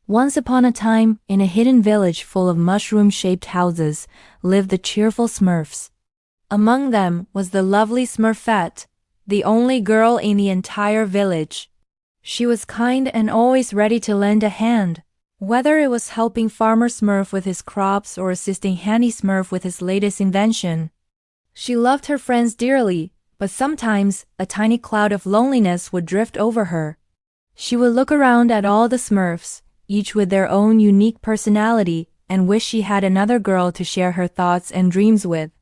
Once upon a time, in a hidden village full of mushroom-shaped houses, lived the cheerful Smurfs. Among them was the lovely Smurfette, the only girl in the entire village. She was kind and always ready to lend a hand, whether it was helping Farmer Smurf with his crops or assisting Handy Smurf with his latest invention. She loved her friends dearly, but sometimes a tiny cloud of loneliness would drift over her. She would look around at all the Smurfs, each with their own unique personality, and wish she had another girl to share her thoughts and dreams with.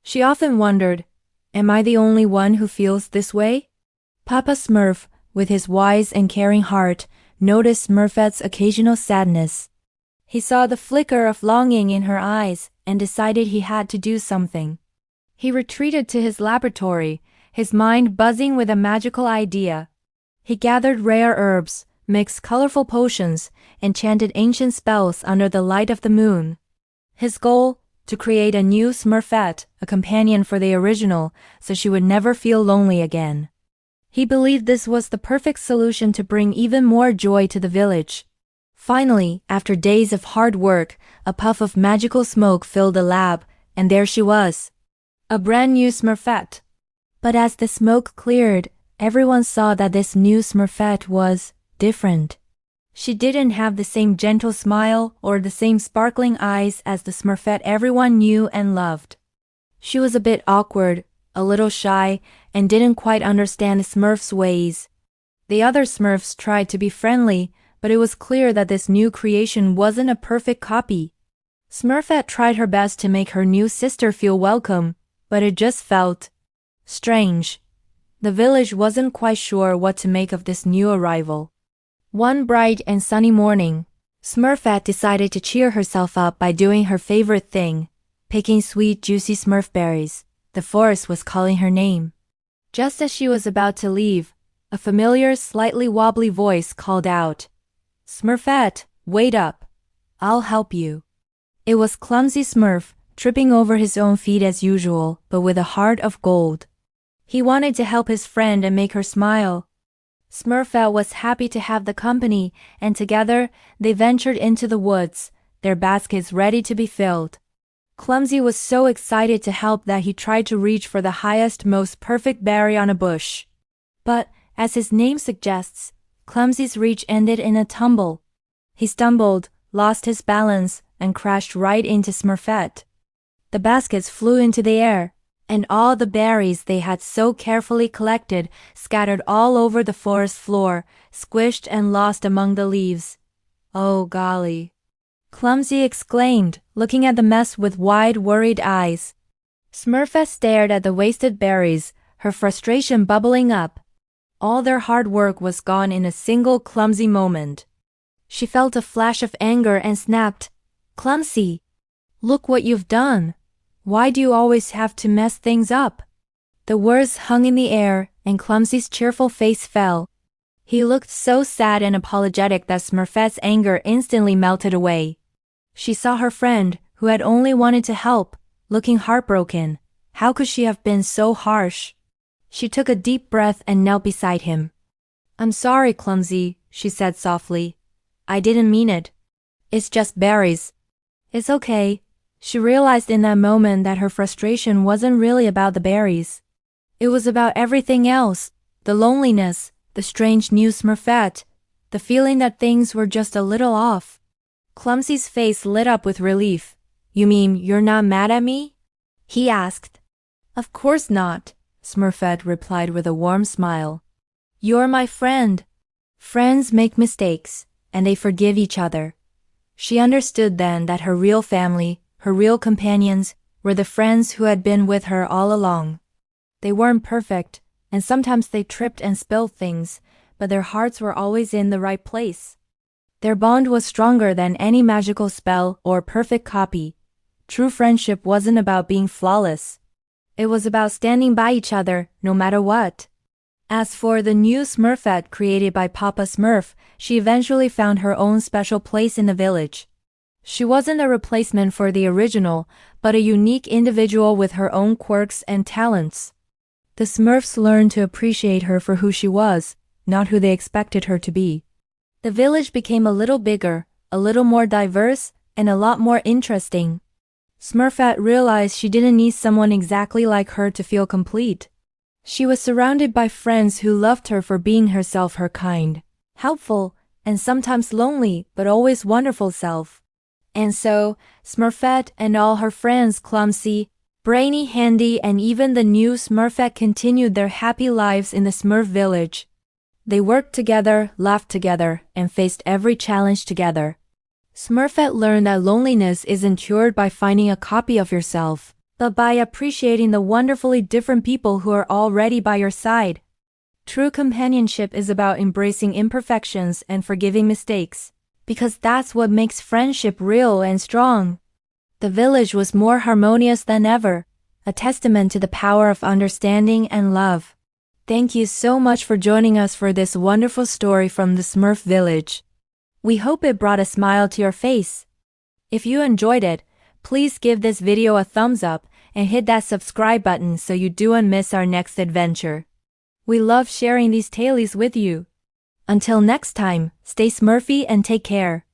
She often wondered, am I the only one who feels this way? Papa Smurf, with his wise and caring heart, noticed Smurfette's occasional sadness. He saw the flicker of longing in her eyes and decided he had to do something. He retreated to his laboratory, his mind buzzing with a magical idea. He gathered rare herbs, mixed colorful potions, and chanted ancient spells under the light of the moon. His goal? To create a new Smurfette, a companion for the original, so she would never feel lonely again. He believed this was the perfect solution to bring even more joy to the village. Finally, after days of hard work, a puff of magical smoke filled the lab, and there she was. A brand new Smurfette. But as the smoke cleared, everyone saw that this new Smurfette was different. She didn't have the same gentle smile or the same sparkling eyes as the Smurfette everyone knew and loved. She was a bit awkward, a little shy, and didn't quite understand Smurf's ways. The other Smurfs tried to be friendly, but it was clear that this new creation wasn't a perfect copy. Smurfette tried her best to make her new sister feel welcome, but it just felt strange. The village wasn't quite sure what to make of this new arrival. One bright and sunny morning, Smurfette decided to cheer herself up by doing her favorite thing, picking sweet, juicy Smurf berries. The forest was calling her name. Just as she was about to leave, a familiar, slightly wobbly voice called out, "Smurfette, wait up. I'll help you." It was clumsy Smurf, tripping over his own feet as usual, but with a heart of gold. He wanted to help his friend and make her smile. Smurfette was happy to have the company, and together they ventured into the woods, their baskets ready to be filled. Clumsy was so excited to help that he tried to reach for the highest, most perfect berry on a bush. But, as his name suggests, Clumsy's reach ended in a tumble. He stumbled, lost his balance, and crashed right into Smurfette. The baskets flew into the air, and all the berries they had so carefully collected scattered all over the forest floor, squished and lost among the leaves. "Oh, golly!" Clumsy exclaimed, looking at the mess with wide, worried eyes. Smurfette stared at the wasted berries, her frustration bubbling up. All their hard work was gone in a single clumsy moment. She felt a flash of anger and snapped, "Clumsy! Look what you've done! Why do you always have to mess things up?" The words hung in the air, and Clumsy's cheerful face fell. He looked so sad and apologetic that Smurfette's anger instantly melted away. She saw her friend, who had only wanted to help, looking heartbroken. How could she have been so harsh? She took a deep breath and knelt beside him. "I'm sorry, Clumsy," she said softly. "I didn't mean it. It's just berries." "It's okay." She realized in that moment that her frustration wasn't really about the berries. It was about everything else, the loneliness, the strange new Smurfette, the feeling that things were just a little off. Clumsy's face lit up with relief. "You mean you're not mad at me?" he asked. "Of course not," Smurfette replied with a warm smile. "You're my friend. Friends make mistakes, and they forgive each other." She understood then that her real family, her real companions, were the friends who had been with her all along. They weren't perfect, and sometimes they tripped and spilled things, but their hearts were always in the right place. Their bond was stronger than any magical spell or perfect copy. True friendship wasn't about being flawless. It was about standing by each other, no matter what. As for the new Smurfette created by Papa Smurf, she eventually found her own special place in the village. She wasn't a replacement for the original, but a unique individual with her own quirks and talents. The Smurfs learned to appreciate her for who she was, not who they expected her to be. The village became a little bigger, a little more diverse, and a lot more interesting. Smurfette realized she didn't need someone exactly like her to feel complete. She was surrounded by friends who loved her for being herself, her kind, helpful, and sometimes lonely but always wonderful self. And so, Smurfette and all her friends, clumsy, brainy, handy, and even the new Smurfette, continued their happy lives in the Smurf village. They worked together, laughed together, and faced every challenge together. Smurfette learned that loneliness isn't cured by finding a copy of yourself, but by appreciating the wonderfully different people who are already by your side. True companionship is about embracing imperfections and forgiving mistakes, because that's what makes friendship real and strong. The village was more harmonious than ever, a testament to the power of understanding and love. Thank you so much for joining us for this wonderful story from the Smurf village. We hope it brought a smile to your face. If you enjoyed it, please give this video a thumbs up and hit that subscribe button so you don't miss our next adventure. We love sharing these tales with you. Until next time, stay Smurfy and take care.